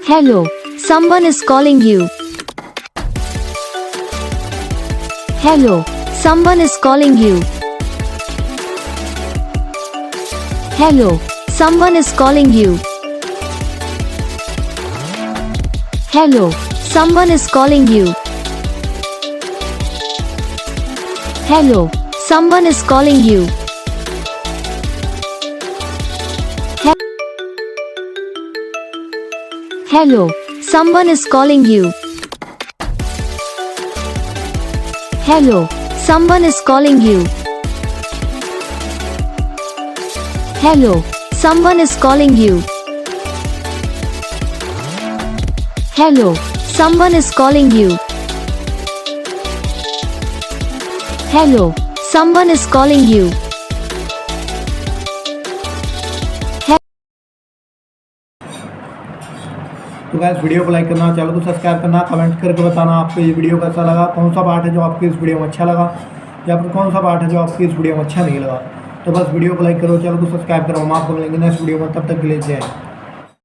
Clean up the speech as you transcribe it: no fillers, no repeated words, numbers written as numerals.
Hello, someone is calling you. Hello, someone is calling you. Hello, someone is calling you. Hello, someone is calling you. Hello, someone is calling you. Hello, someone is calling you. Hello, someone is calling you. Hello, someone is calling you. Hello, someone is calling you. Hello, someone is calling you. तो guys video को like करना, channel को subscribe करना, comment करके बताना आपको ये video कैसा लगा, कौन सा पार्ट है जो आपको इस वीडियो में अच्छा लगा या फिर कौन सा पार्ट है जो आपको इस वीडियो में अच्छा नहीं लगा। तो बस वीडियो को लाइक करो, चैनल को सब्सक्राइब करो। हम आपको मिलेंगे नेक्स्ट वीडियो में, तब तक के लिए जय हिंद।